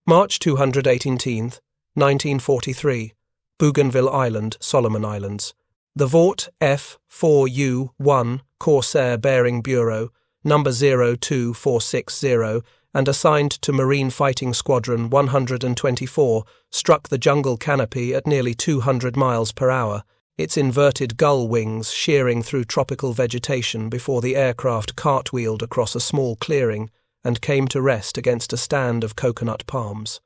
March 218th, 1943, Bougainville Island, Solomon Islands. The Vought F4U Corsair bearing Bureau, number 02460, and assigned to Marine Fighting Squadron 124, struck the jungle canopy at nearly 200 miles per hour, its inverted gull wings shearing through tropical vegetation before the aircraft cartwheeled across a small clearing and came to rest against a stand of coconut palms.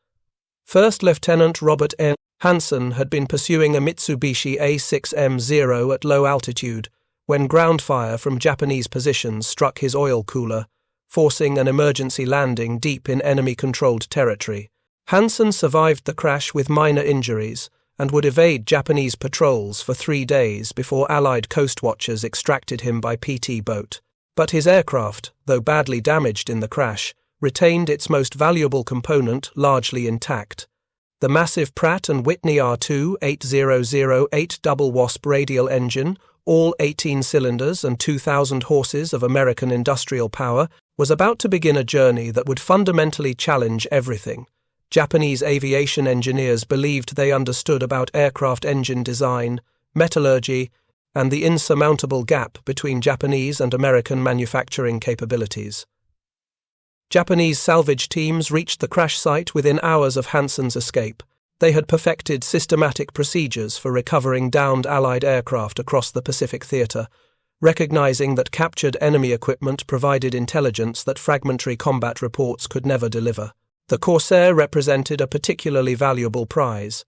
First Lieutenant Robert N. Hansen had been pursuing a Mitsubishi A6M0 at low altitude when ground fire from Japanese positions struck his oil cooler, forcing an emergency landing deep in enemy-controlled territory. Hansen survived the crash with minor injuries and would evade Japanese patrols for 3 days before Allied coast watchers extracted him by PT boat. But his aircraft, though badly damaged in the crash, retained its most valuable component largely intact. The massive Pratt & Whitney R2-8008 double Wasp radial engine, all 18 cylinders and 2,000 horses of American industrial power, was about to begin a journey that would fundamentally challenge everything Japanese aviation engineers believed they understood about aircraft engine design, metallurgy, and the insurmountable gap between Japanese and American manufacturing capabilities. Japanese salvage teams reached the crash site within hours of Hansen's escape. They had perfected systematic procedures for recovering downed Allied aircraft across the Pacific theater, recognizing that captured enemy equipment provided intelligence that fragmentary combat reports could never deliver. The Corsair represented a particularly valuable prize.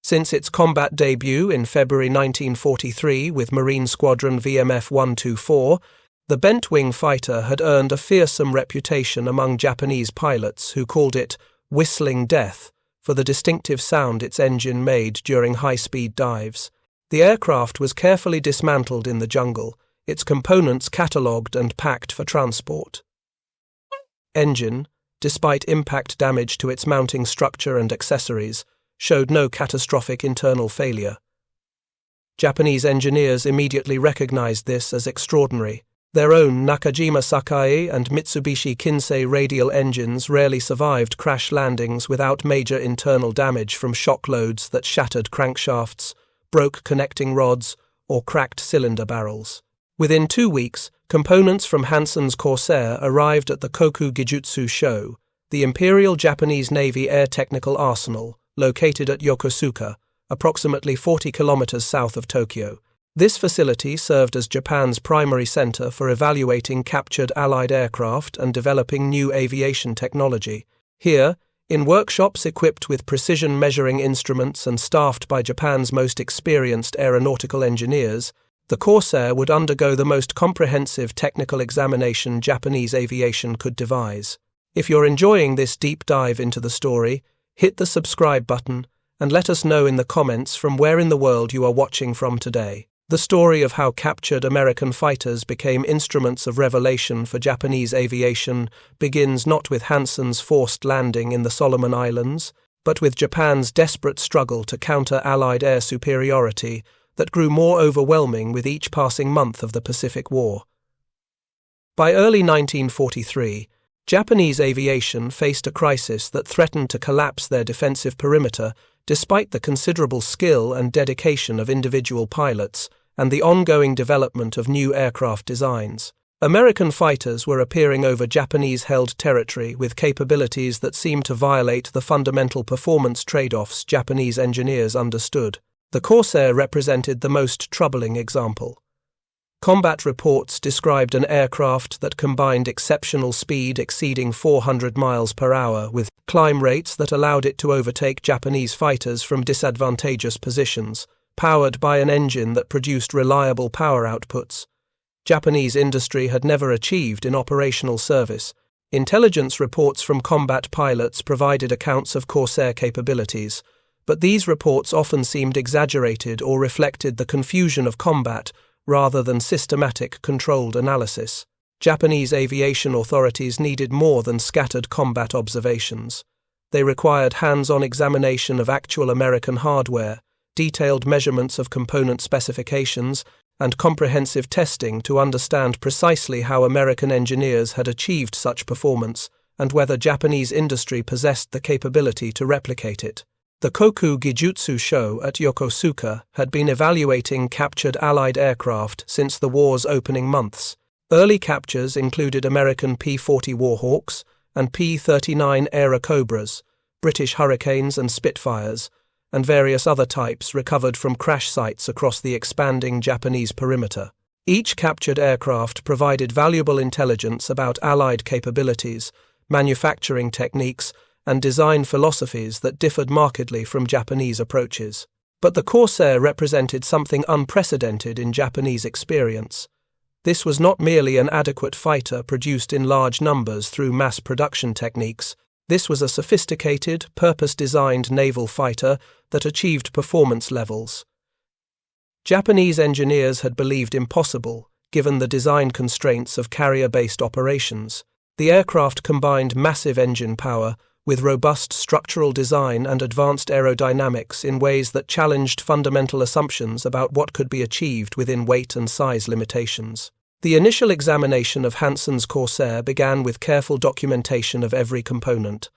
Since its combat debut in February 1943 with Marine Squadron VMF 124, the bent-wing fighter had earned a fearsome reputation among Japanese pilots who called it "whistling death" for the distinctive sound its engine made during high-speed dives. The aircraft was carefully dismantled in the jungle, its components catalogued and packed for transport. Engine, despite impact damage to its mounting structure and accessories, showed no catastrophic internal failure. Japanese engineers immediately recognized this as extraordinary. Their own Nakajima Sakai and Mitsubishi Kinsei radial engines rarely survived crash landings without major internal damage from shock loads that shattered crankshafts, broke connecting rods, or cracked cylinder barrels. Within 2 weeks, components from Hansen's Corsair arrived at the Koku Gijutsu Show, the Imperial Japanese Navy Air Technical Arsenal, located at Yokosuka, approximately 40 kilometers south of Tokyo. This facility served as Japan's primary center for evaluating captured Allied aircraft and developing new aviation technology. Here, in workshops equipped with precision measuring instruments and staffed by Japan's most experienced aeronautical engineers, the Corsair would undergo the most comprehensive technical examination Japanese aviation could devise. If you're enjoying this deep dive into the story, hit the subscribe button and let us know in the comments from where in the world you are watching from today. The story of how captured American fighters became instruments of revelation for Japanese aviation begins not with Hansen's forced landing in the Solomon Islands, but with Japan's desperate struggle to counter Allied air superiority that grew more overwhelming with each passing month of the Pacific War. By early 1943, Japanese aviation faced a crisis that threatened to collapse their defensive perimeter despite the considerable skill and dedication of individual pilots and the ongoing development of new aircraft designs. American fighters were appearing over Japanese-held territory with capabilities that seemed to violate the fundamental performance trade-offs Japanese engineers understood. The Corsair represented the most troubling example. Combat reports described an aircraft that combined exceptional speed exceeding 400 miles per hour with climb rates that allowed it to overtake Japanese fighters from disadvantageous positions, powered by an engine that produced reliable power outputs. Japanese industry had never achieved in operational service. Intelligence reports from combat pilots provided accounts of Corsair capabilities, but these reports often seemed exaggerated or reflected the confusion of combat rather than systematic, controlled analysis. Japanese aviation authorities needed more than scattered combat observations. They required hands-on examination of actual American hardware, detailed measurements of component specifications, and comprehensive testing to understand precisely how American engineers had achieved such performance and whether Japanese industry possessed the capability to replicate it. The Koku Gijutsu Show at Yokosuka had been evaluating captured Allied aircraft since the war's opening months. Early captures included American P-40 Warhawks and P-39 Airacobras, British Hurricanes and Spitfires, and various other types recovered from crash sites across the expanding Japanese perimeter. Each captured aircraft provided valuable intelligence about Allied capabilities, manufacturing techniques, and design philosophies that differed markedly from Japanese approaches. But the Corsair represented something unprecedented in Japanese experience. This was not merely an adequate fighter produced in large numbers through mass production techniques. This was a sophisticated, purpose-designed naval fighter that achieved performance levels Japanese engineers had believed impossible, given the design constraints of carrier-based operations. The aircraft combined massive engine power with robust structural design and advanced aerodynamics in ways that challenged fundamental assumptions about what could be achieved within weight and size limitations. The initial examination of Hansen's Corsair began with careful documentation of every component.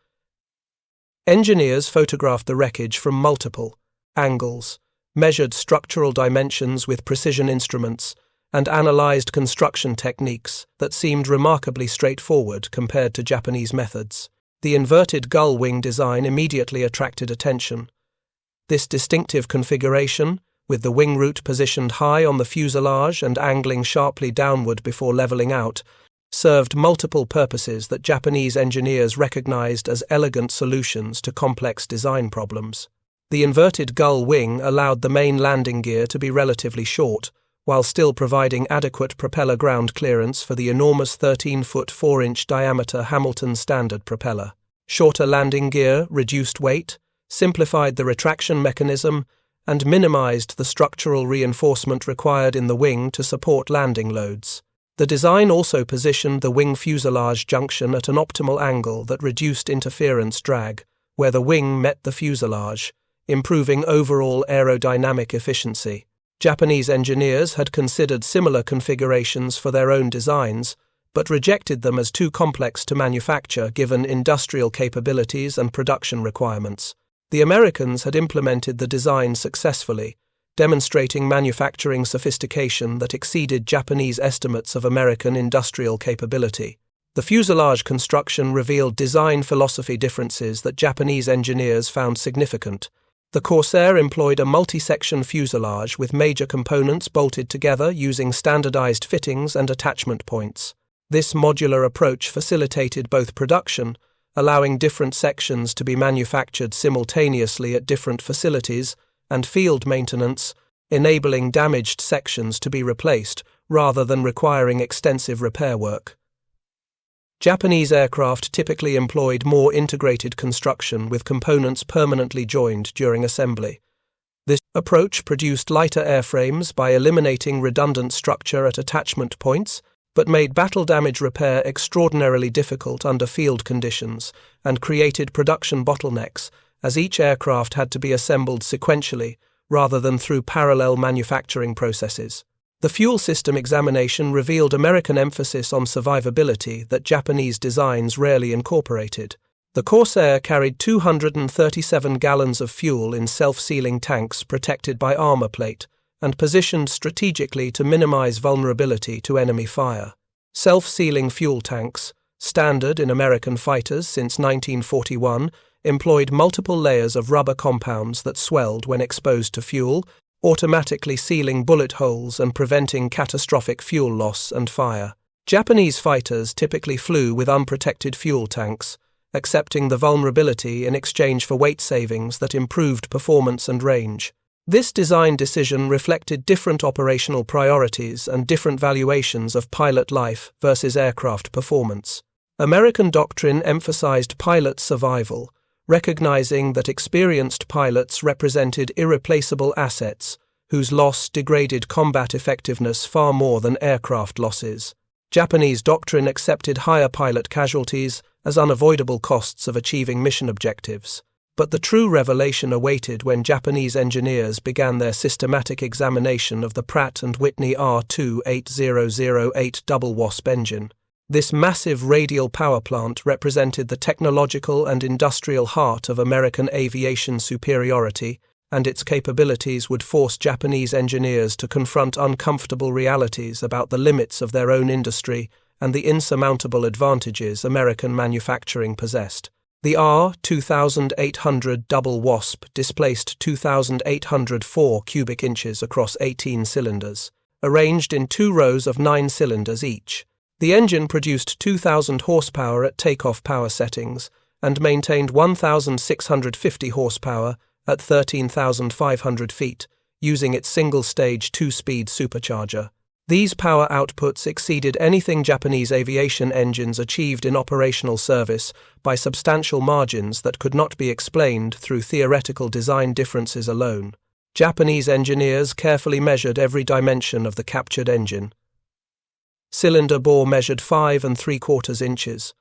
Engineers photographed the wreckage from multiple angles, measured structural dimensions with precision instruments, and analyzed construction techniques that seemed remarkably straightforward compared to Japanese methods. The inverted gull wing design immediately attracted attention. This distinctive configuration, with the wing root positioned high on the fuselage and angling sharply downward before leveling out, served multiple purposes that Japanese engineers recognized as elegant solutions to complex design problems. The inverted gull wing allowed the main landing gear to be relatively short, while still providing adequate propeller ground clearance for the enormous 13-foot 4-inch diameter Hamilton Standard propeller. Shorter landing gear reduced weight, simplified the retraction mechanism, and minimized the structural reinforcement required in the wing to support landing loads. The design also positioned the wing fuselage junction at an optimal angle that reduced interference drag, where the wing met the fuselage, improving overall aerodynamic efficiency. Japanese engineers had considered similar configurations for their own designs, but rejected them as too complex to manufacture given industrial capabilities and production requirements. The Americans had implemented the design successfully, demonstrating manufacturing sophistication that exceeded Japanese estimates of American industrial capability. The fuselage construction revealed design philosophy differences that Japanese engineers found significant. The Corsair employed a multi-section fuselage with major components bolted together using standardized fittings and attachment points. This modular approach facilitated both production, allowing different sections to be manufactured simultaneously at different facilities, and field maintenance, enabling damaged sections to be replaced rather than requiring extensive repair work. Japanese aircraft typically employed more integrated construction with components permanently joined during assembly. This approach produced lighter airframes by eliminating redundant structure at attachment points, but made battle damage repair extraordinarily difficult under field conditions and created production bottlenecks, as each aircraft had to be assembled sequentially rather than through parallel manufacturing processes. The fuel system examination revealed American emphasis on survivability that Japanese designs rarely incorporated. The Corsair carried 237 gallons of fuel in self-sealing tanks protected by armor plate and positioned strategically to minimize vulnerability to enemy fire. Self-sealing fuel tanks, standard in American fighters since 1941, employed multiple layers of rubber compounds that swelled when exposed to fuel, automatically sealing bullet holes and preventing catastrophic fuel loss and fire. Japanese fighters typically flew with unprotected fuel tanks, accepting the vulnerability in exchange for weight savings that improved performance and range. This design decision reflected different operational priorities and different valuations of pilot life versus aircraft performance. American doctrine emphasized pilot survival, recognizing that experienced pilots represented irreplaceable assets whose loss degraded combat effectiveness far more than aircraft losses. Japanese doctrine accepted higher pilot casualties as unavoidable costs of achieving mission objectives. But the true revelation awaited when Japanese engineers began their systematic examination of the Pratt and Whitney R2-8008 double Wasp engine. This massive radial power plant represented the technological and industrial heart of American aviation superiority, and its capabilities would force Japanese engineers to confront uncomfortable realities about the limits of their own industry and the insurmountable advantages American manufacturing possessed. The R-2800 double Wasp displaced 2,804 cubic inches across 18 cylinders, arranged in 2 rows of 9 cylinders each. The engine produced 2,000 horsepower at takeoff power settings and maintained 1,650 horsepower at 13,500 feet, using its single-stage 2-speed supercharger. These power outputs exceeded anything Japanese aviation engines achieved in operational service by substantial margins that could not be explained through theoretical design differences alone. Japanese engineers carefully measured every dimension of the captured engine. Cylinder bore measured 5 3/4 inches.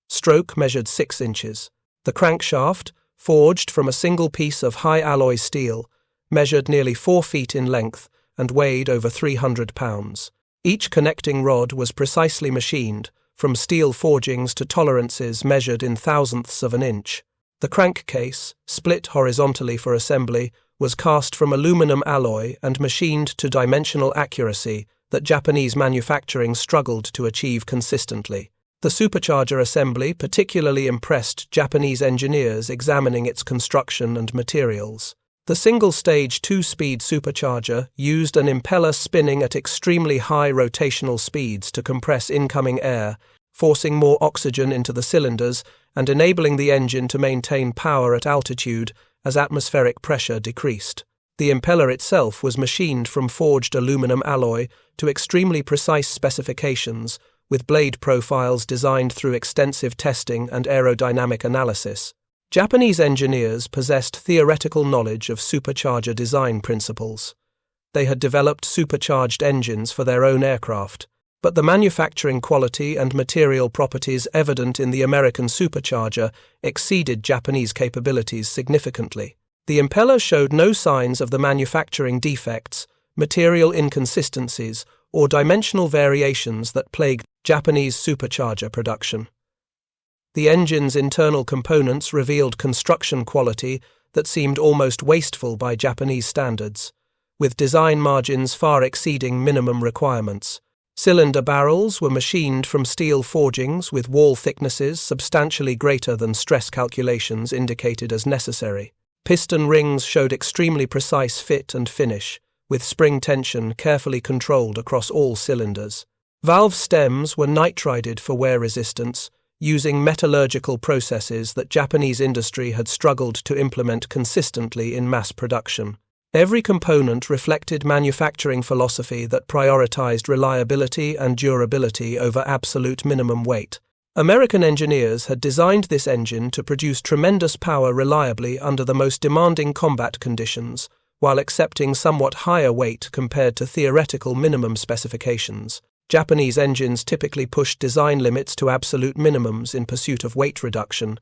Stroke measured 6 inches. The crankshaft, forged from a single piece of high-alloy steel, measured nearly 4 feet in length and weighed over 300 pounds. Each connecting rod was precisely machined, from steel forgings to tolerances measured in thousandths of an inch. The crankcase, split horizontally for assembly, was cast from aluminum alloy and machined to dimensional accuracy that Japanese manufacturing struggled to achieve consistently. The supercharger assembly particularly impressed Japanese engineers examining its construction and materials. The single-stage 2-speed supercharger used an impeller spinning at extremely high rotational speeds to compress incoming air, forcing more oxygen into the cylinders and enabling the engine to maintain power at altitude as atmospheric pressure decreased. The impeller itself was machined from forged aluminum alloy to extremely precise specifications, with blade profiles designed through extensive testing and aerodynamic analysis. Japanese engineers possessed theoretical knowledge of supercharger design principles. They had developed supercharged engines for their own aircraft, but the manufacturing quality and material properties evident in the American supercharger exceeded Japanese capabilities significantly. The impeller showed no signs of the manufacturing defects, material inconsistencies, or dimensional variations that plagued Japanese supercharger production. The engine's internal components revealed construction quality that seemed almost wasteful by Japanese standards, with design margins far exceeding minimum requirements. Cylinder barrels were machined from steel forgings with wall thicknesses substantially greater than stress calculations indicated as necessary. Piston rings showed extremely precise fit and finish, with spring tension carefully controlled across all cylinders. Valve stems were nitrided for wear resistance, using metallurgical processes that Japanese industry had struggled to implement consistently in mass production. Every component reflected manufacturing philosophy that prioritized reliability and durability over absolute minimum weight. American engineers had designed this engine to produce tremendous power reliably under the most demanding combat conditions, while accepting somewhat higher weight compared to theoretical minimum specifications. Japanese engines typically pushed design limits to absolute minimums in pursuit of weight reduction,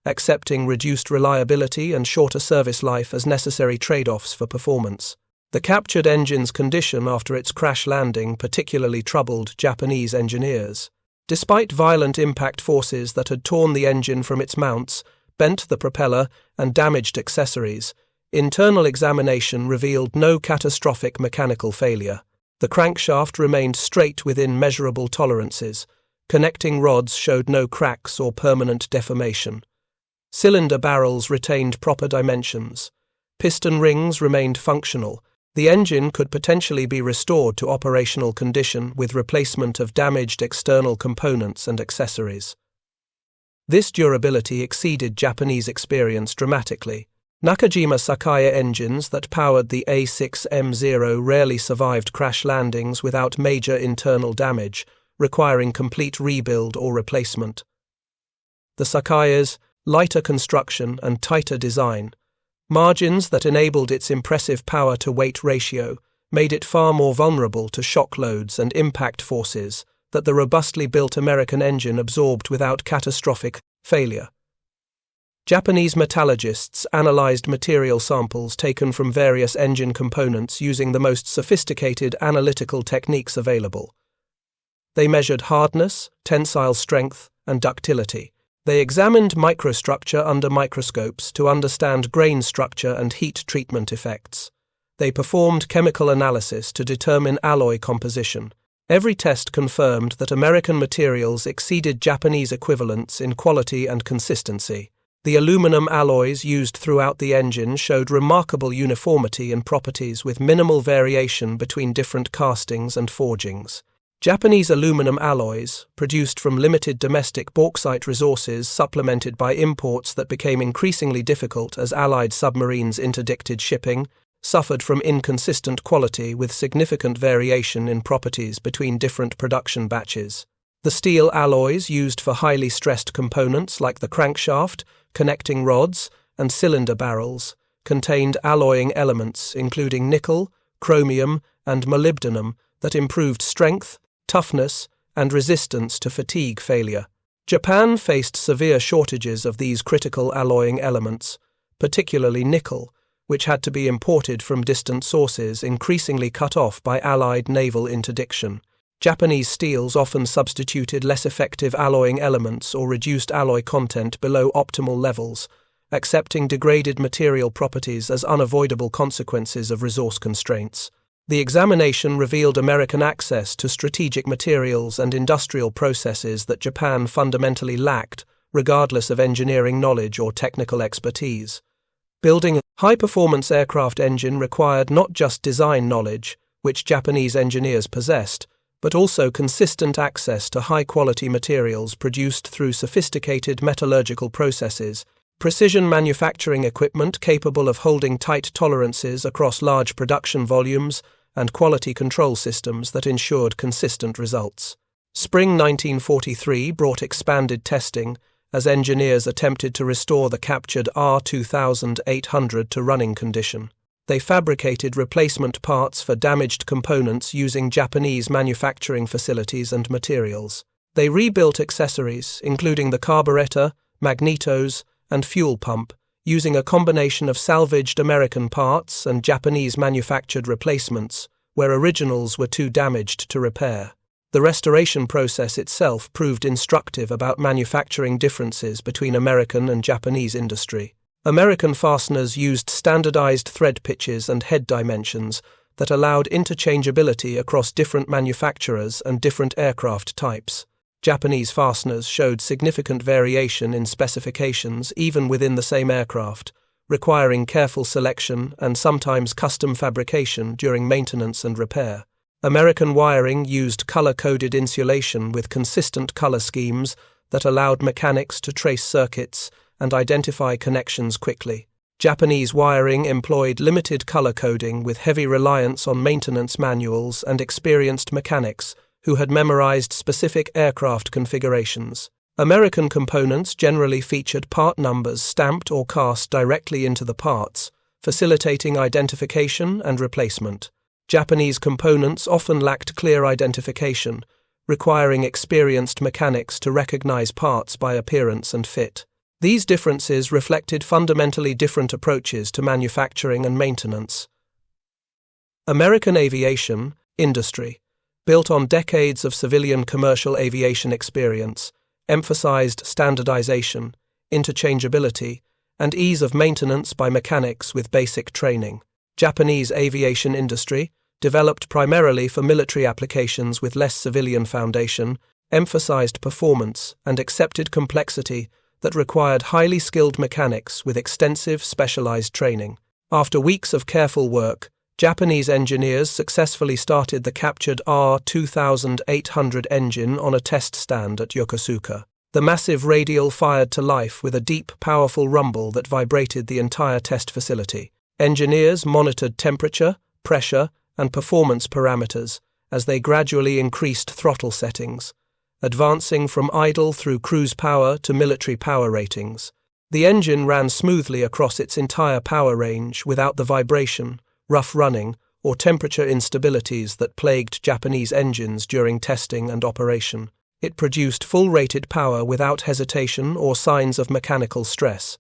accepting reduced reliability and shorter service life as necessary trade-offs for performance. The captured engine's condition after its crash landing particularly troubled Japanese engineers. Despite violent impact forces that had torn the engine from its mounts, bent the propeller, and damaged accessories, internal examination revealed no catastrophic mechanical failure. The crankshaft remained straight within measurable tolerances. Connecting rods showed no cracks or permanent deformation. Cylinder barrels retained proper dimensions. Piston rings remained functional. The engine could potentially be restored to operational condition with replacement of damaged external components and accessories. This durability exceeded Japanese experience dramatically. Nakajima Sakaya engines that powered the A6M0 rarely survived crash landings without major internal damage, requiring complete rebuild or replacement. The Sakaya's lighter construction and tighter design, margins that enabled its impressive power-to-weight ratio, made it far more vulnerable to shock loads and impact forces that the robustly built American engine absorbed without catastrophic failure. Japanese metallurgists analyzed material samples taken from various engine components using the most sophisticated analytical techniques available. They measured hardness, tensile strength, and ductility. They examined microstructure under microscopes to understand grain structure and heat treatment effects. They performed chemical analysis to determine alloy composition. Every test confirmed that American materials exceeded Japanese equivalents in quality and consistency. The aluminum alloys used throughout the engine showed remarkable uniformity in properties with minimal variation between different castings and forgings. Japanese aluminum alloys, produced from limited domestic bauxite resources supplemented by imports that became increasingly difficult as Allied submarines interdicted shipping, suffered from inconsistent quality with significant variation in properties between different production batches. The steel alloys used for highly stressed components like the crankshaft, connecting rods, and cylinder barrels contained alloying elements including nickel, chromium, and molybdenum that improved strength, toughness, and resistance to fatigue failure. Japan faced severe shortages of these critical alloying elements, particularly nickel, which had to be imported from distant sources, increasingly cut off by Allied naval interdiction. Japanese steels often substituted less effective alloying elements or reduced alloy content below optimal levels, accepting degraded material properties as unavoidable consequences of resource constraints. The examination revealed American access to strategic materials and industrial processes that Japan fundamentally lacked, regardless of engineering knowledge or technical expertise. Building a high-performance aircraft engine required not just design knowledge, which Japanese engineers possessed, but also consistent access to high-quality materials produced through sophisticated metallurgical processes, precision manufacturing equipment capable of holding tight tolerances across large production volumes, and quality control systems that ensured consistent results. Spring 1943 brought expanded testing as engineers attempted to restore the captured R-2800 to running condition. They fabricated replacement parts for damaged components using Japanese manufacturing facilities and materials. They rebuilt accessories, including the carburetor, magnetos, and fuel pump, using a combination of salvaged American parts and Japanese manufactured replacements, where originals were too damaged to repair. The restoration process itself proved instructive about manufacturing differences between American and Japanese industry. American fasteners used standardized thread pitches and head dimensions that allowed interchangeability across different manufacturers and different aircraft types. Japanese fasteners showed significant variation in specifications even within the same aircraft, requiring careful selection and sometimes custom fabrication during maintenance and repair. American wiring used color-coded insulation with consistent color schemes that allowed mechanics to trace circuits and identify connections quickly. Japanese wiring employed limited color coding with heavy reliance on maintenance manuals and experienced mechanics who had memorized specific aircraft configurations. American components generally featured part numbers stamped or cast directly into the parts, facilitating identification and replacement. Japanese components often lacked clear identification, requiring experienced mechanics to recognize parts by appearance and fit. These differences reflected fundamentally different approaches to manufacturing and maintenance. American aviation industry, built on decades of civilian commercial aviation experience, emphasized standardization, interchangeability, and ease of maintenance by mechanics with basic training. Japanese aviation industry, developed primarily for military applications with less civilian foundation, emphasized performance and accepted complexity that required highly skilled mechanics with extensive specialized training. After weeks of careful work, Japanese engineers successfully started the captured R-2800 engine on a test stand at Yokosuka. The massive radial fired to life with a deep, powerful rumble that vibrated the entire test facility. Engineers monitored temperature, pressure, and performance parameters as they gradually increased throttle settings, advancing from idle through cruise power to military power ratings. The engine ran smoothly across its entire power range without the vibration, rough running, or temperature instabilities that plagued Japanese engines during testing and operation. It produced full-rated power without hesitation or signs of mechanical stress.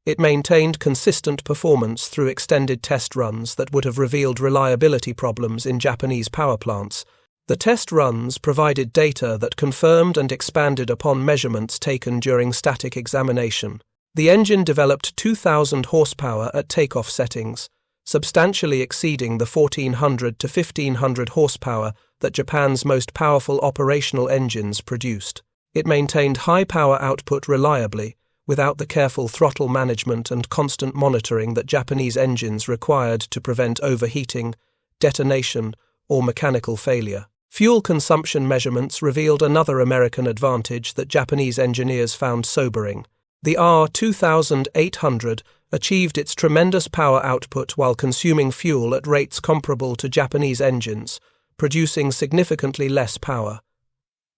It maintained consistent performance through extended test runs that would have revealed reliability problems in Japanese power plants. The test runs provided data that confirmed and expanded upon measurements taken during static examination. The engine developed 2,000 horsepower at takeoff settings, substantially exceeding the 1,400 to 1,500 horsepower that Japan's most powerful operational engines produced. It maintained high power output reliably, without the careful throttle management and constant monitoring that Japanese engines required to prevent overheating, detonation, or mechanical failure. Fuel consumption measurements revealed another American advantage that Japanese engineers found sobering. The R-2800 achieved its tremendous power output while consuming fuel at rates comparable to Japanese engines, producing significantly less power.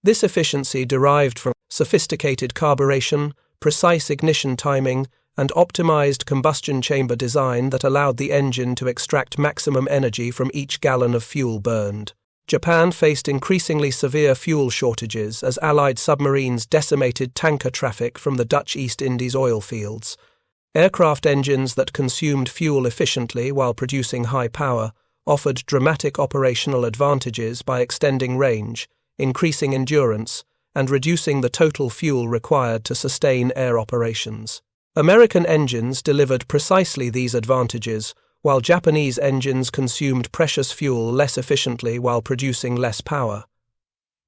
This efficiency derived from sophisticated carburation, precise ignition timing, and optimized combustion chamber design that allowed the engine to extract maximum energy from each gallon of fuel burned. Japan faced increasingly severe fuel shortages as Allied submarines decimated tanker traffic from the Dutch East Indies oil fields. Aircraft engines that consumed fuel efficiently while producing high power offered dramatic operational advantages by extending range, increasing endurance, and reducing the total fuel required to sustain air operations. American engines delivered precisely these advantages, while Japanese engines consumed precious fuel less efficiently while producing less power.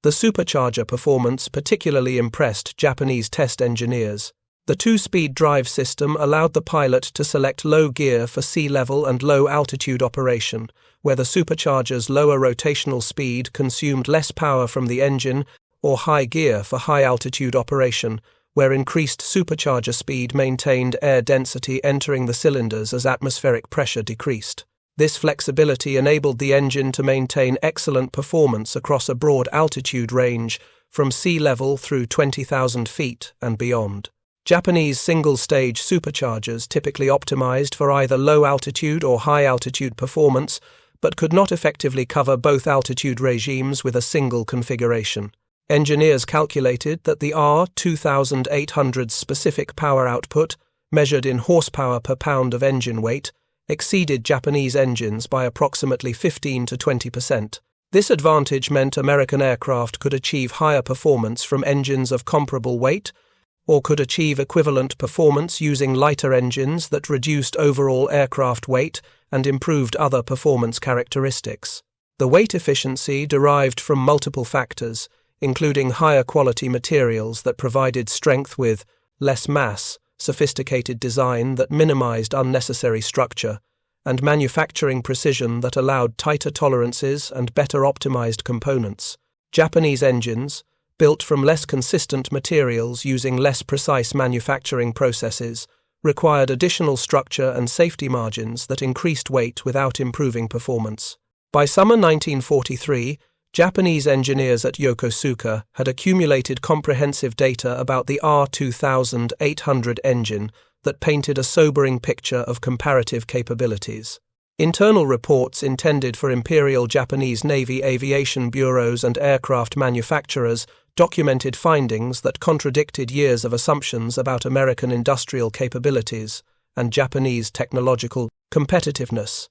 The supercharger performance particularly impressed Japanese test engineers. The two-speed drive system allowed the pilot to select low gear for sea level and low-altitude operation, where the supercharger's lower rotational speed consumed less power from the engine, or high gear for high-altitude operation, where increased supercharger speed maintained air density entering the cylinders as atmospheric pressure decreased. This flexibility enabled the engine to maintain excellent performance across a broad altitude range from sea level through 20,000 feet and beyond. Japanese single-stage superchargers typically optimized for either low-altitude or high-altitude performance, but could not effectively cover both altitude regimes with a single configuration. Engineers calculated that the R-2800's specific power output, measured in horsepower per pound of engine weight, exceeded Japanese engines by approximately 15 to 20%. This advantage meant American aircraft could achieve higher performance from engines of comparable weight, or could achieve equivalent performance using lighter engines that reduced overall aircraft weight and improved other performance characteristics. The weight efficiency derived from multiple factors, including higher quality materials that provided strength with less mass, sophisticated design that minimized unnecessary structure, and manufacturing precision that allowed tighter tolerances and better optimized components. Japanese engines, built from less consistent materials using less precise manufacturing processes, required additional structure and safety margins that increased weight without improving performance. By summer 1943, Japanese engineers at Yokosuka had accumulated comprehensive data about the R-2800 engine that painted a sobering picture of comparative capabilities. Internal reports intended for Imperial Japanese Navy aviation bureaus and aircraft manufacturers documented findings that contradicted years of assumptions about American industrial capabilities and Japanese technological competitiveness.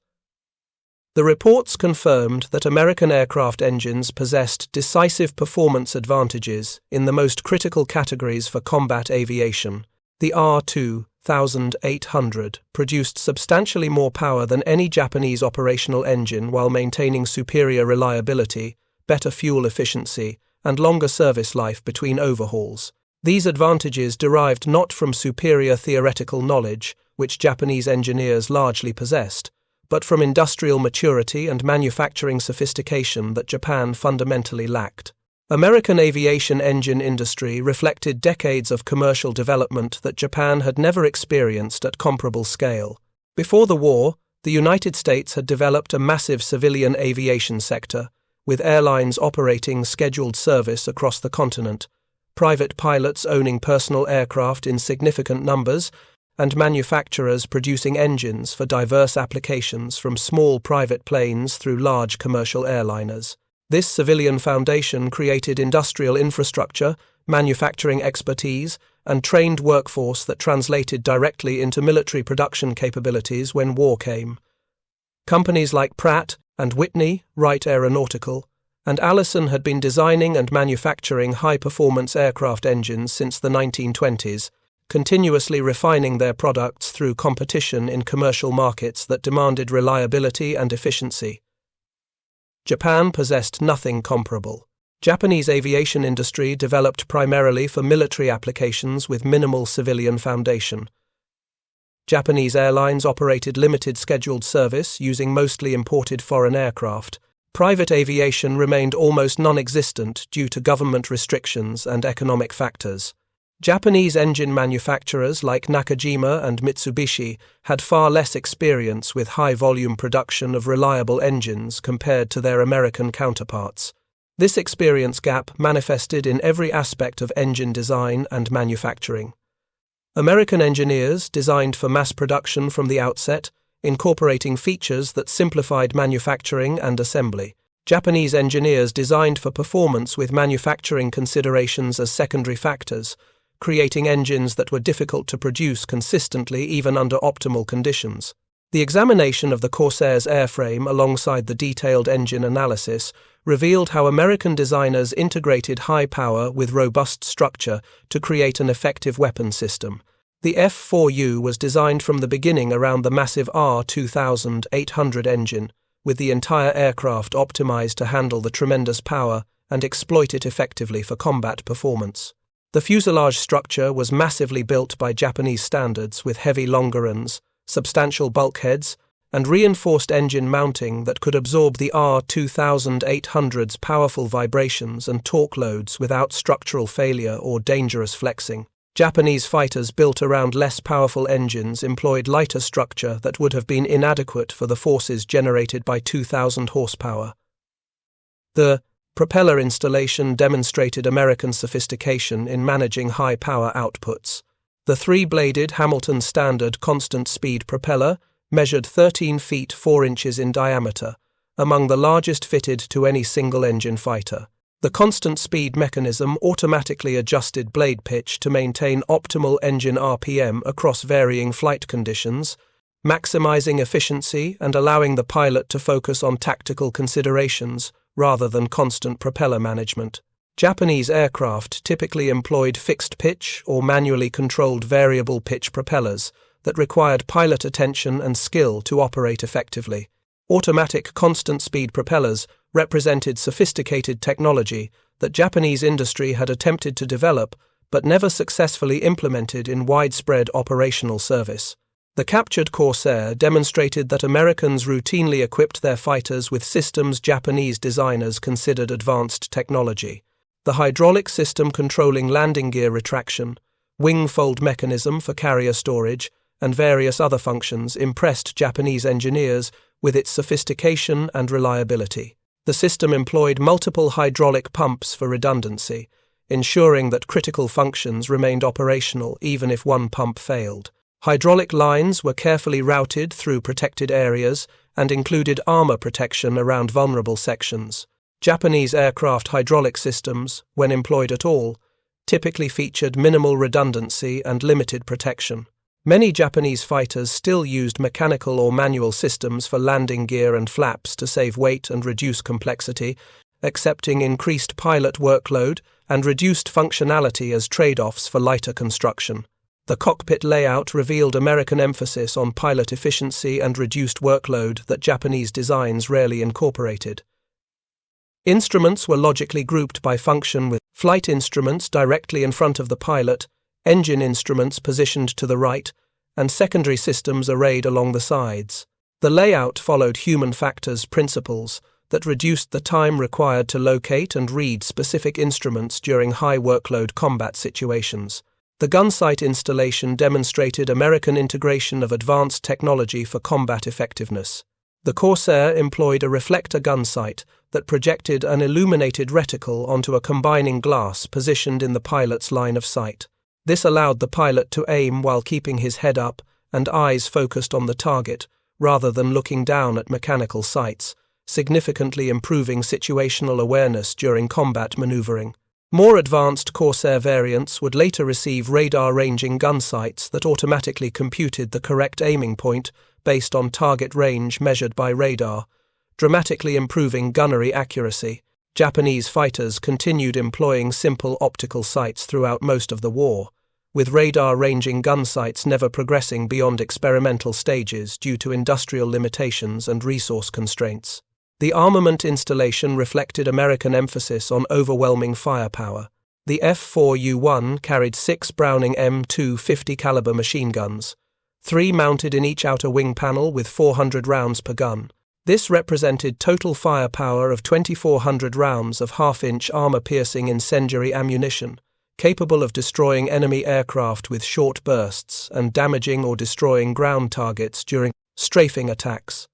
The reports confirmed that American aircraft engines possessed decisive performance advantages in the most critical categories for combat aviation. The R-2800 produced substantially more power than any Japanese operational engine while maintaining superior reliability, better fuel efficiency, and longer service life between overhauls. These advantages derived not from superior theoretical knowledge, which Japanese engineers largely possessed, but from industrial maturity and manufacturing sophistication that Japan fundamentally lacked. American aviation engine industry reflected decades of commercial development that Japan had never experienced at comparable scale. Before the war, the United States had developed a massive civilian aviation sector, with airlines operating scheduled service across the continent, private pilots owning personal aircraft in significant numbers, and manufacturers producing engines for diverse applications from small private planes through large commercial airliners. This civilian foundation created industrial infrastructure, manufacturing expertise, and trained workforce that translated directly into military production capabilities when war came. Companies like Pratt and Whitney, Wright Aeronautical, and Allison had been designing and manufacturing high-performance aircraft engines since the 1920s, continuously refining their products through competition in commercial markets that demanded reliability and efficiency. Japan possessed nothing comparable. Japanese aviation industry developed primarily for military applications with minimal civilian foundation. Japanese airlines operated limited scheduled service using mostly imported foreign aircraft. Private aviation remained almost non-existent due to government restrictions and economic factors. Japanese engine manufacturers like Nakajima and Mitsubishi had far less experience with high-volume production of reliable engines compared to their American counterparts. This experience gap manifested in every aspect of engine design and manufacturing. American engineers designed for mass production from the outset, incorporating features that simplified manufacturing and assembly. Japanese engineers designed for performance with manufacturing considerations as secondary factors, creating engines that were difficult to produce consistently even under optimal conditions. The examination of the Corsair's airframe alongside the detailed engine analysis revealed how American designers integrated high power with robust structure to create an effective weapon system. The F4U was designed from the beginning around the massive R2800 engine, with the entire aircraft optimized to handle the tremendous power and exploit it effectively for combat performance. The fuselage structure was massively built by Japanese standards with heavy longerons, substantial bulkheads, and reinforced engine mounting that could absorb the R2800's powerful vibrations and torque loads without structural failure or dangerous flexing. Japanese fighters built around less powerful engines employed lighter structure that would have been inadequate for the forces generated by 2,000 horsepower. The propeller installation demonstrated American sophistication in managing high power outputs. The three-bladed Hamilton Standard constant-speed propeller measured 13 feet 4 inches in diameter, among the largest fitted to any single-engine fighter. The constant-speed mechanism automatically adjusted blade pitch to maintain optimal engine RPM across varying flight conditions, maximizing efficiency and allowing the pilot to focus on tactical considerations rather than constant propeller management. Japanese aircraft typically employed fixed-pitch or manually controlled variable-pitch propellers that required pilot attention and skill to operate effectively. Automatic constant-speed propellers represented sophisticated technology that Japanese industry had attempted to develop but never successfully implemented in widespread operational service. The captured Corsair demonstrated that Americans routinely equipped their fighters with systems Japanese designers considered advanced technology. The hydraulic system controlling landing gear retraction, wing fold mechanism for carrier storage, and various other functions impressed Japanese engineers with its sophistication and reliability. The system employed multiple hydraulic pumps for redundancy, ensuring that critical functions remained operational even if one pump failed. Hydraulic lines were carefully routed through protected areas and included armor protection around vulnerable sections. Japanese aircraft hydraulic systems, when employed at all, typically featured minimal redundancy and limited protection. Many Japanese fighters still used mechanical or manual systems for landing gear and flaps to save weight and reduce complexity, accepting increased pilot workload and reduced functionality as trade-offs for lighter construction. The cockpit layout revealed American emphasis on pilot efficiency and reduced workload that Japanese designs rarely incorporated. Instruments were logically grouped by function, with flight instruments directly in front of the pilot, engine instruments positioned to the right, and secondary systems arrayed along the sides. The layout followed human factors principles that reduced the time required to locate and read specific instruments during high workload combat situations. The gun sight installation demonstrated American integration of advanced technology for combat effectiveness. The Corsair employed a reflector gun sight that projected an illuminated reticle onto a combining glass positioned in the pilot's line of sight. This allowed the pilot to aim while keeping his head up and eyes focused on the target, rather than looking down at mechanical sights, significantly improving situational awareness during combat maneuvering. More advanced Corsair variants would later receive radar-ranging gun sights that automatically computed the correct aiming point based on target range measured by radar, dramatically improving gunnery accuracy. Japanese fighters continued employing simple optical sights throughout most of the war, with radar-ranging gun sights never progressing beyond experimental stages due to industrial limitations and resource constraints. The armament installation reflected American emphasis on overwhelming firepower. The F4U carried 6 Browning M250 caliber machine guns, 3 mounted in each outer wing panel with 400 rounds per gun. This represented total firepower of 2,400 rounds of half-inch armor-piercing incendiary ammunition, capable of destroying enemy aircraft with short bursts and damaging or destroying ground targets during strafing attacks.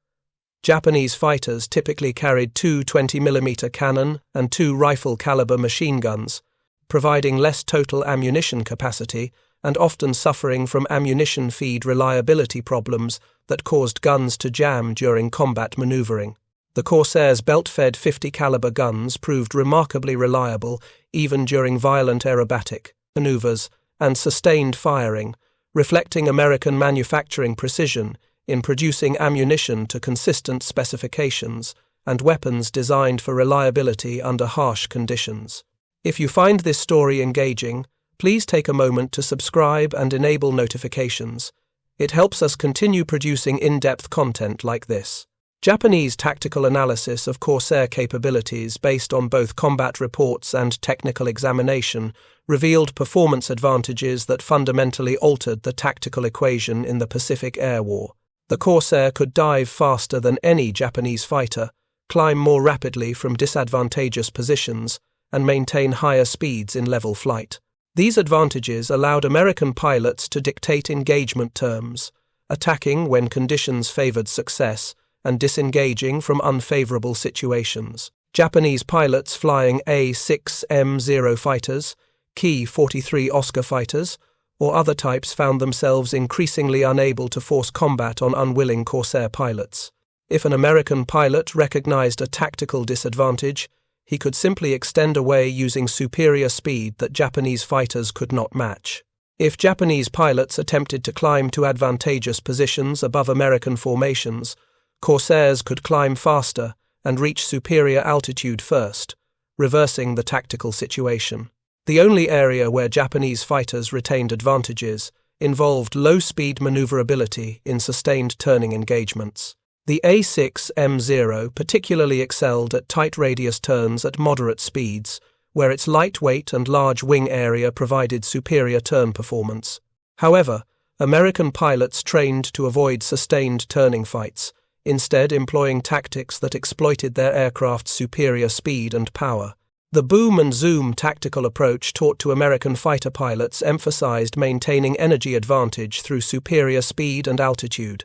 Japanese fighters typically carried 2 20mm cannon and 2 rifle-caliber machine guns, providing less total ammunition capacity and often suffering from ammunition feed reliability problems that caused guns to jam during combat maneuvering. The Corsair's belt-fed 50 caliber guns proved remarkably reliable even during violent aerobatic maneuvers and sustained firing, reflecting American manufacturing precision in producing ammunition to consistent specifications and weapons designed for reliability under harsh conditions. If you find this story engaging, please take a moment to subscribe and enable notifications. It helps us continue producing in-depth content like this. Japanese tactical analysis of Corsair capabilities based on both combat reports and technical examination revealed performance advantages that fundamentally altered the tactical equation in the Pacific Air War. The Corsair could dive faster than any Japanese fighter, climb more rapidly from disadvantageous positions, and maintain higher speeds in level flight. These advantages allowed American pilots to dictate engagement terms, attacking when conditions favored success and disengaging from unfavorable situations. Japanese pilots flying A6M0 fighters, Ki-43 Oscar fighters, or other types found themselves increasingly unable to force combat on unwilling Corsair pilots. If an American pilot recognized a tactical disadvantage, he could simply extend away using superior speed that Japanese fighters could not match. If Japanese pilots attempted to climb to advantageous positions above American formations, Corsairs could climb faster and reach superior altitude first, reversing the tactical situation. The only area where Japanese fighters retained advantages involved low-speed maneuverability in sustained turning engagements. The A6M0 particularly excelled at tight radius turns at moderate speeds, where its lightweight and large wing area provided superior turn performance. However, American pilots trained to avoid sustained turning fights, instead employing tactics that exploited their aircraft's superior speed and power. The boom and zoom tactical approach taught to American fighter pilots emphasized maintaining energy advantage through superior speed and altitude.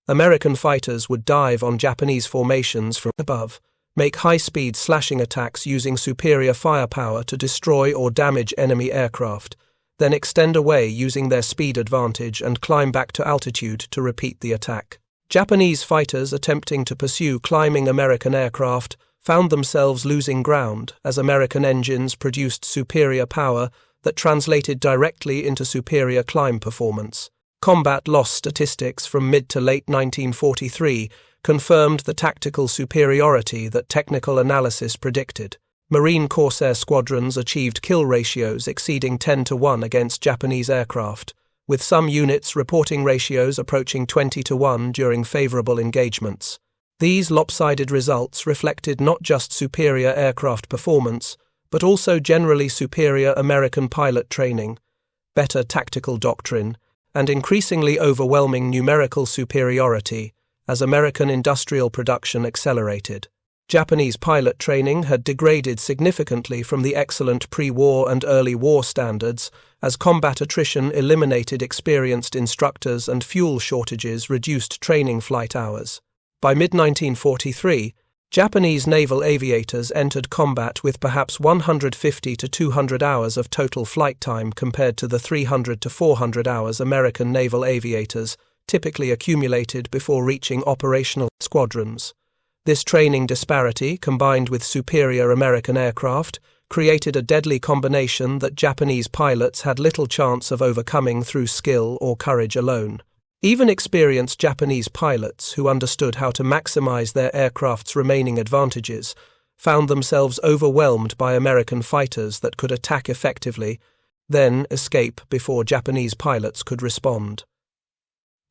American fighters would dive on Japanese formations from above, make high-speed slashing attacks using superior firepower to destroy or damage enemy aircraft, then extend away using their speed advantage and climb back to altitude to repeat the attack. Japanese fighters attempting to pursue climbing American aircraft found themselves losing ground as American engines produced superior power that translated directly into superior climb performance. Combat loss statistics from mid to late 1943 confirmed the tactical superiority that technical analysis predicted. Marine Corsair squadrons achieved kill ratios exceeding 10-1 against Japanese aircraft, with some units reporting ratios approaching 20-1 during favorable engagements. These lopsided results reflected not just superior aircraft performance, but also generally superior American pilot training, better tactical doctrine, and increasingly overwhelming numerical superiority as American industrial production accelerated. Japanese pilot training had degraded significantly from the excellent pre-war and early war standards as combat attrition eliminated experienced instructors and fuel shortages reduced training flight hours. By mid-1943, Japanese naval aviators entered combat with perhaps 150 to 200 hours of total flight time compared to the 300 to 400 hours American naval aviators typically accumulated before reaching operational squadrons. This training disparity, combined with superior American aircraft, created a deadly combination that Japanese pilots had little chance of overcoming through skill or courage alone. Even experienced Japanese pilots who understood how to maximize their aircraft's remaining advantages found themselves overwhelmed by American fighters that could attack effectively, then escape before Japanese pilots could respond.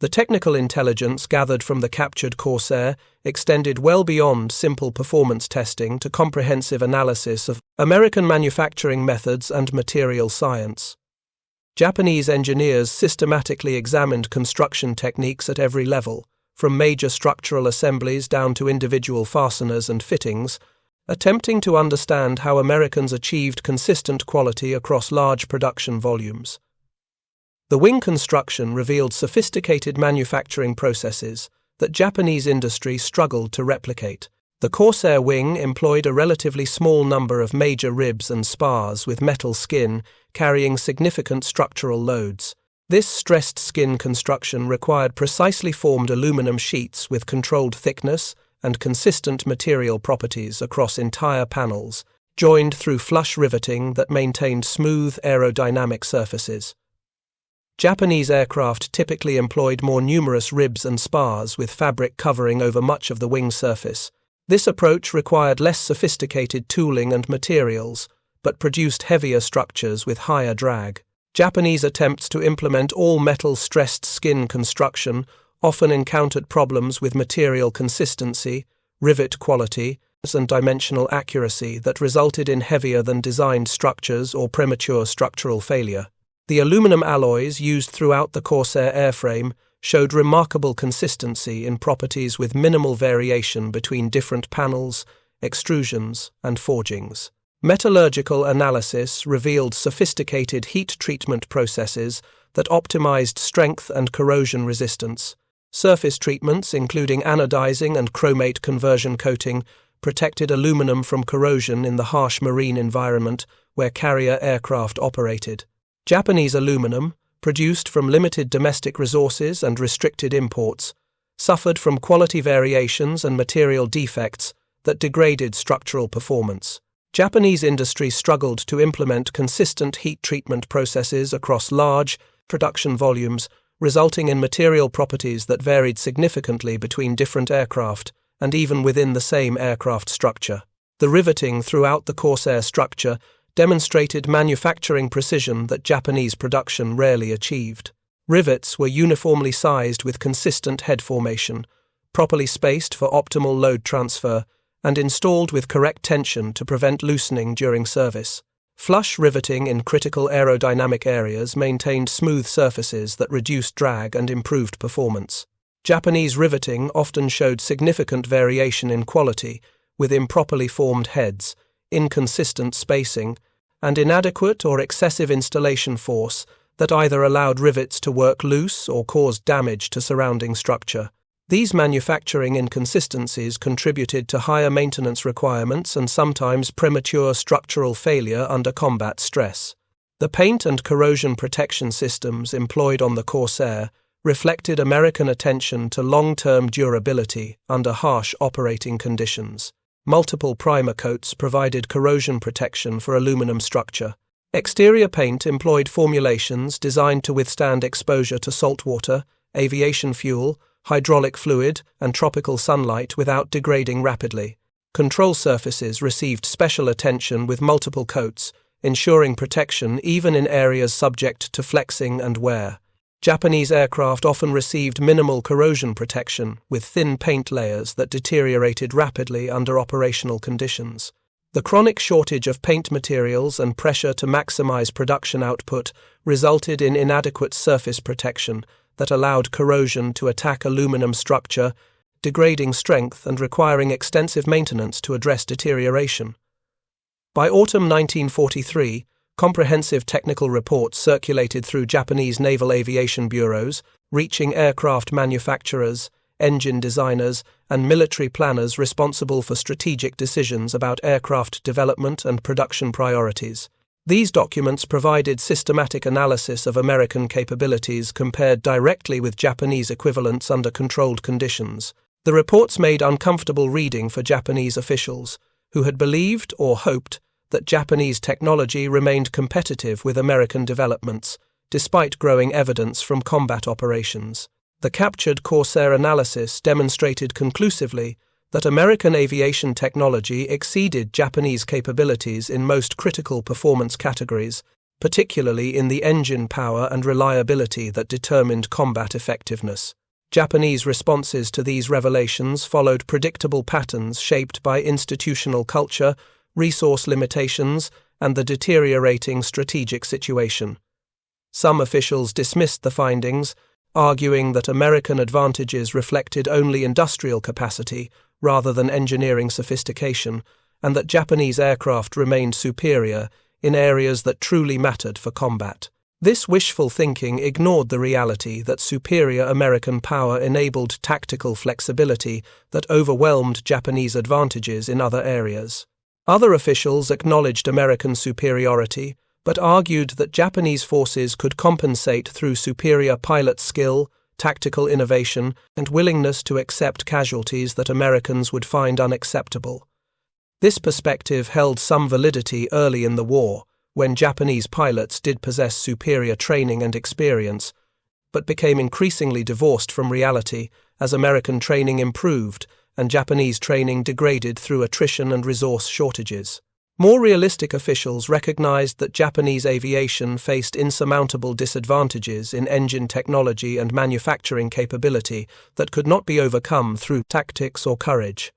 The technical intelligence gathered from the captured Corsair extended well beyond simple performance testing to comprehensive analysis of American manufacturing methods and material science. Japanese engineers systematically examined construction techniques at every level, from major structural assemblies down to individual fasteners and fittings, attempting to understand how Americans achieved consistent quality across large production volumes. The wing construction revealed sophisticated manufacturing processes that Japanese industry struggled to replicate. The Corsair wing employed a relatively small number of major ribs and spars with metal skin carrying significant structural loads. This stressed skin construction required precisely formed aluminum sheets with controlled thickness and consistent material properties across entire panels, joined through flush riveting that maintained smooth aerodynamic surfaces. Japanese aircraft typically employed more numerous ribs and spars with fabric covering over much of the wing surface. This approach required less sophisticated tooling and materials, but produced heavier structures with higher drag. Japanese attempts to implement all-metal stressed skin construction often encountered problems with material consistency, rivet quality, and dimensional accuracy that resulted in heavier-than-designed structures or premature structural failure. The aluminum alloys used throughout the Corsair airframe showed remarkable consistency in properties with minimal variation between different panels, extrusions, and forgings. Metallurgical analysis revealed sophisticated heat treatment processes that optimized strength and corrosion resistance. Surface treatments, including anodizing and chromate conversion coating, protected aluminum from corrosion in the harsh marine environment where carrier aircraft operated. Japanese aluminum, produced from limited domestic resources and restricted imports, suffered from quality variations and material defects that degraded structural performance. Japanese industry struggled to implement consistent heat treatment processes across large production volumes, resulting in material properties that varied significantly between different aircraft and even within the same aircraft structure. The riveting throughout the Corsair structure demonstrated manufacturing precision that Japanese production rarely achieved. Rivets were uniformly sized with consistent head formation, properly spaced for optimal load transfer, and installed with correct tension to prevent loosening during service. Flush riveting in critical aerodynamic areas maintained smooth surfaces that reduced drag and improved performance. Japanese riveting often showed significant variation in quality, with improperly formed heads, inconsistent spacing, and inadequate or excessive installation force that either allowed rivets to work loose or caused damage to surrounding structure. These manufacturing inconsistencies contributed to higher maintenance requirements and sometimes premature structural failure under combat stress. The paint and corrosion protection systems employed on the Corsair reflected American attention to long-term durability under harsh operating conditions. Multiple primer coats provided corrosion protection for aluminum structure. Exterior paint employed formulations designed to withstand exposure to saltwater, aviation fuel, hydraulic fluid, and tropical sunlight without degrading rapidly. Control surfaces received special attention with multiple coats, ensuring protection even in areas subject to flexing and wear. Japanese aircraft often received minimal corrosion protection with thin paint layers that deteriorated rapidly under operational conditions. The chronic shortage of paint materials and pressure to maximize production output resulted in inadequate surface protection that allowed corrosion to attack aluminum structure, degrading strength and requiring extensive maintenance to address deterioration. By autumn 1943, comprehensive technical reports circulated through Japanese naval aviation bureaus, reaching aircraft manufacturers, engine designers, and military planners responsible for strategic decisions about aircraft development and production priorities. These documents provided systematic analysis of American capabilities compared directly with Japanese equivalents under controlled conditions. The reports made uncomfortable reading for Japanese officials, who had believed or hoped that Japanese technology remained competitive with American developments, despite growing evidence from combat operations. The captured Corsair analysis demonstrated conclusively that American aviation technology exceeded Japanese capabilities in most critical performance categories, particularly in the engine power and reliability that determined combat effectiveness. Japanese responses to these revelations followed predictable patterns shaped by institutional culture, resource limitations, and the deteriorating strategic situation. Some officials dismissed the findings, arguing that American advantages reflected only industrial capacity rather than engineering sophistication, and that Japanese aircraft remained superior in areas that truly mattered for combat. This wishful thinking ignored the reality that superior American power enabled tactical flexibility that overwhelmed Japanese advantages in other areas. Other officials acknowledged American superiority, but argued that Japanese forces could compensate through superior pilot skill, tactical innovation, and willingness to accept casualties that Americans would find unacceptable. This perspective held some validity early in the war, when Japanese pilots did possess superior training and experience, but became increasingly divorced from reality as American training improved and Japanese training degraded through attrition and resource shortages. More realistic officials recognized that Japanese aviation faced insurmountable disadvantages in engine technology and manufacturing capability that could not be overcome through tactics or courage.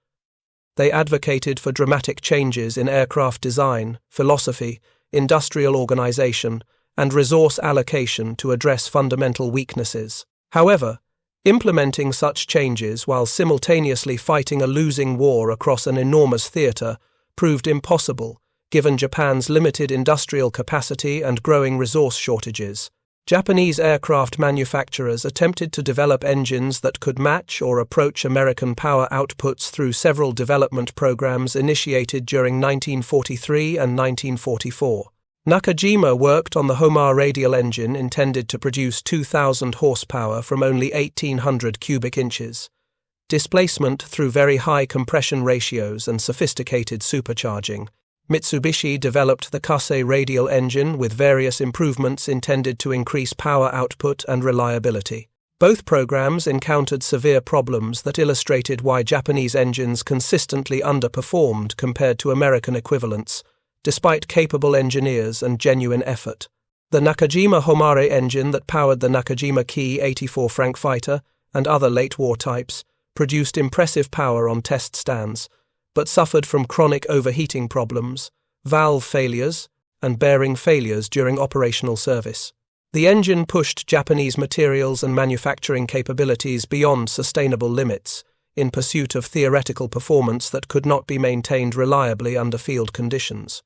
They advocated for dramatic changes in aircraft design, philosophy, industrial organization, and resource allocation to address fundamental weaknesses. However, implementing such changes while simultaneously fighting a losing war across an enormous theater proved impossible, given Japan's limited industrial capacity and growing resource shortages. Japanese aircraft manufacturers attempted to develop engines that could match or approach American power outputs through several development programs initiated during 1943 and 1944. Nakajima worked on the Homar radial engine intended to produce 2,000 horsepower from only 1,800 cubic inches. Displacement through very high compression ratios and sophisticated supercharging. Mitsubishi developed the Kasei radial engine with various improvements intended to increase power output and reliability. Both programs encountered severe problems that illustrated why Japanese engines consistently underperformed compared to American equivalents, despite capable engineers and genuine effort. The Nakajima Homare engine that powered the Nakajima Ki-84 Frankfighter and other late-war types produced impressive power on test stands, but suffered from chronic overheating problems, valve failures, and bearing failures during operational service. The engine pushed Japanese materials and manufacturing capabilities beyond sustainable limits, in pursuit of theoretical performance that could not be maintained reliably under field conditions.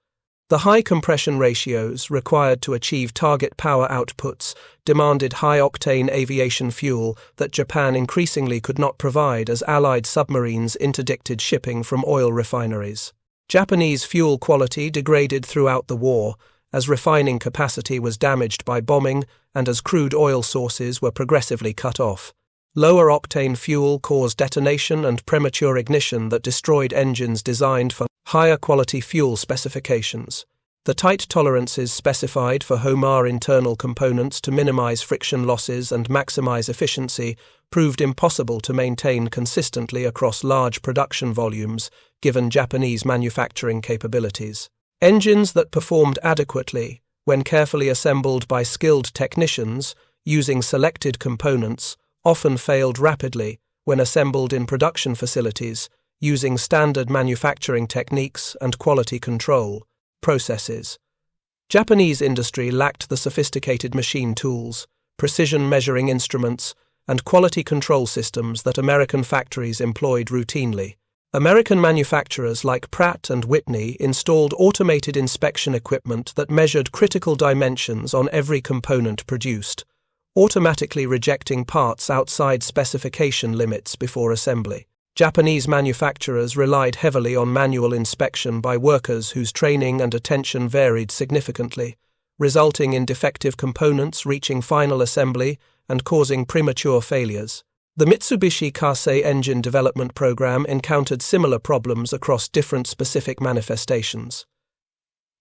The high compression ratios required to achieve target power outputs demanded high-octane aviation fuel that Japan increasingly could not provide as Allied submarines interdicted shipping from oil refineries. Japanese fuel quality degraded throughout the war, as refining capacity was damaged by bombing and as crude oil sources were progressively cut off. Lower-octane fuel caused detonation and premature ignition that destroyed engines designed for higher-quality fuel specifications. The tight tolerances specified for Homar internal components to minimize friction losses and maximize efficiency proved impossible to maintain consistently across large production volumes, given Japanese manufacturing capabilities. Engines that performed adequately, when carefully assembled by skilled technicians using selected components, often failed rapidly when assembled in production facilities using standard manufacturing techniques and quality control processes. Japanese industry lacked the sophisticated machine tools, precision measuring instruments, and quality control systems that American factories employed routinely. American manufacturers like Pratt and Whitney installed automated inspection equipment that measured critical dimensions on every component produced, automatically rejecting parts outside specification limits before assembly. Japanese manufacturers relied heavily on manual inspection by workers whose training and attention varied significantly, resulting in defective components reaching final assembly and causing premature failures. The Mitsubishi Kasei engine development program encountered similar problems across different specific manifestations.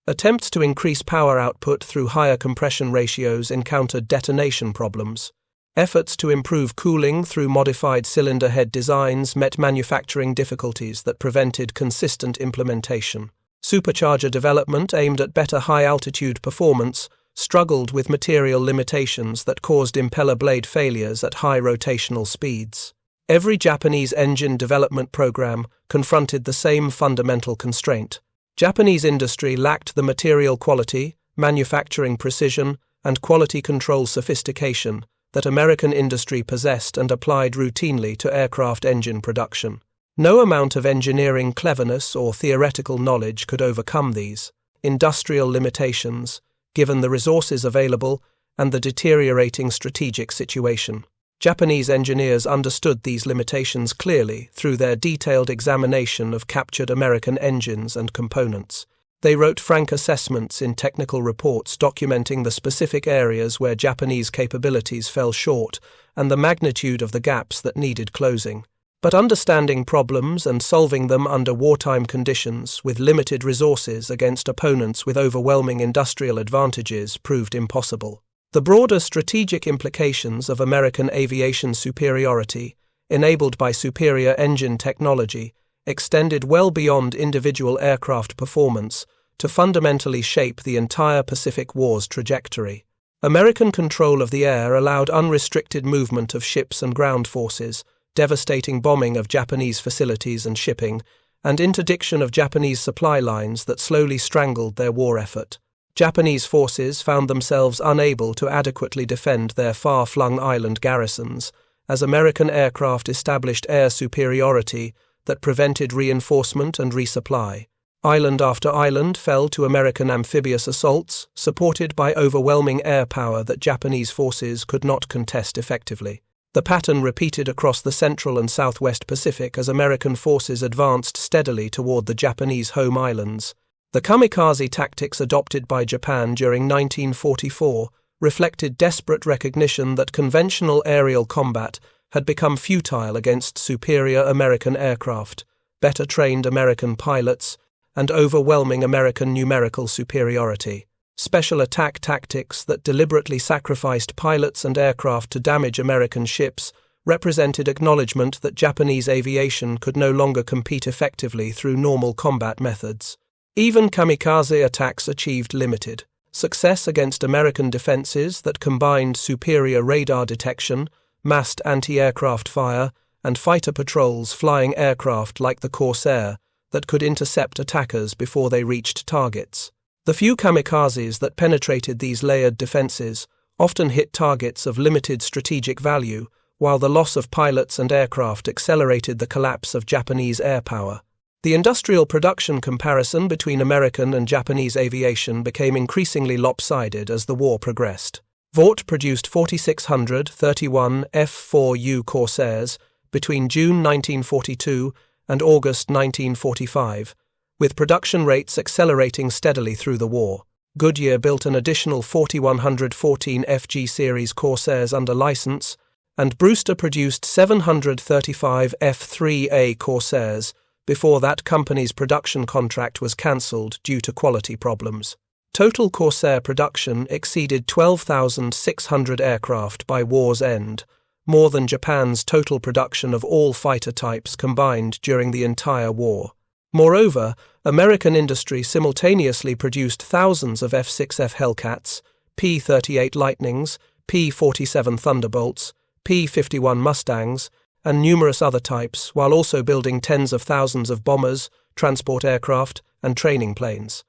Attempts to increase power output through higher compression ratios encountered detonation problems. Efforts to improve cooling through modified cylinder head designs met manufacturing difficulties that prevented consistent implementation. Supercharger development aimed at better high-altitude performance struggled with material limitations that caused impeller blade failures at high rotational speeds. Every Japanese engine development program confronted the same fundamental constraint. Japanese industry lacked the material quality, manufacturing precision, and quality control sophistication that American industry possessed and applied routinely to aircraft engine production. No amount of engineering cleverness or theoretical knowledge could overcome these industrial limitations, given the resources available and the deteriorating strategic situation. Japanese engineers understood these limitations clearly through their detailed examination of captured American engines and components. They wrote frank assessments in technical reports documenting the specific areas where Japanese capabilities fell short and the magnitude of the gaps that needed closing. But understanding problems and solving them under wartime conditions with limited resources against opponents with overwhelming industrial advantages proved impossible. The broader strategic implications of American aviation superiority, enabled by superior engine technology, extended well beyond individual aircraft performance to fundamentally shape the entire Pacific War's trajectory. American control of the air allowed unrestricted movement of ships and ground forces, devastating bombing of Japanese facilities and shipping, and interdiction of Japanese supply lines that slowly strangled their war effort. Japanese forces found themselves unable to adequately defend their far-flung island garrisons, as American aircraft established air superiority that prevented reinforcement and resupply. Island after island fell to American amphibious assaults, supported by overwhelming air power that Japanese forces could not contest effectively. The pattern repeated across the Central and Southwest Pacific as American forces advanced steadily toward the Japanese home islands. The kamikaze tactics adopted by Japan during 1944 reflected desperate recognition that conventional aerial combat had become futile against superior American aircraft, better trained American pilots, and overwhelming American numerical superiority. Special attack tactics that deliberately sacrificed pilots and aircraft to damage American ships represented acknowledgement that Japanese aviation could no longer compete effectively through normal combat methods. Even kamikaze attacks achieved limited success against American defenses that combined superior radar detection, massed anti-aircraft fire, and fighter patrols flying aircraft like the Corsair that could intercept attackers before they reached targets. The few kamikazes that penetrated these layered defenses often hit targets of limited strategic value, while the loss of pilots and aircraft accelerated the collapse of Japanese air power. The industrial production comparison between American and Japanese aviation became increasingly lopsided as the war progressed. Vought produced 4,631 F4U Corsairs between June 1942 and August 1945, with production rates accelerating steadily through the war. Goodyear built an additional 4,114 FG series Corsairs under license, and Brewster produced 735 F3A Corsairs before that company's production contract was cancelled due to quality problems. Total Corsair production exceeded 12,600 aircraft by war's end, more than Japan's total production of all fighter types combined during the entire war. Moreover, American industry simultaneously produced thousands of F-6F Hellcats, P-38 Lightnings, P-47 Thunderbolts, P-51 Mustangs, and numerous other types, while also building tens of thousands of bombers, transport aircraft, and training planes.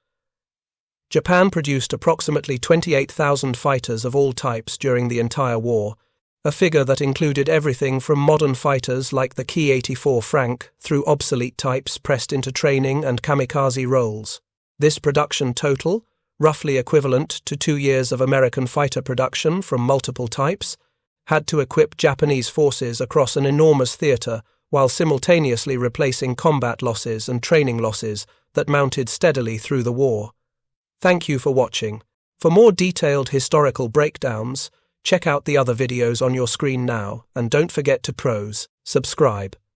Japan produced approximately 28,000 fighters of all types during the entire war, a figure that included everything from modern fighters like the Ki-84 Frank through obsolete types pressed into training and kamikaze roles. This production total, roughly equivalent to 2 years of American fighter production from multiple types, had to equip Japanese forces across an enormous theater while simultaneously replacing combat losses and training losses that mounted steadily through the war. Thank you for watching. For more detailed historical breakdowns, check out the other videos on your screen now, and don't forget to subscribe.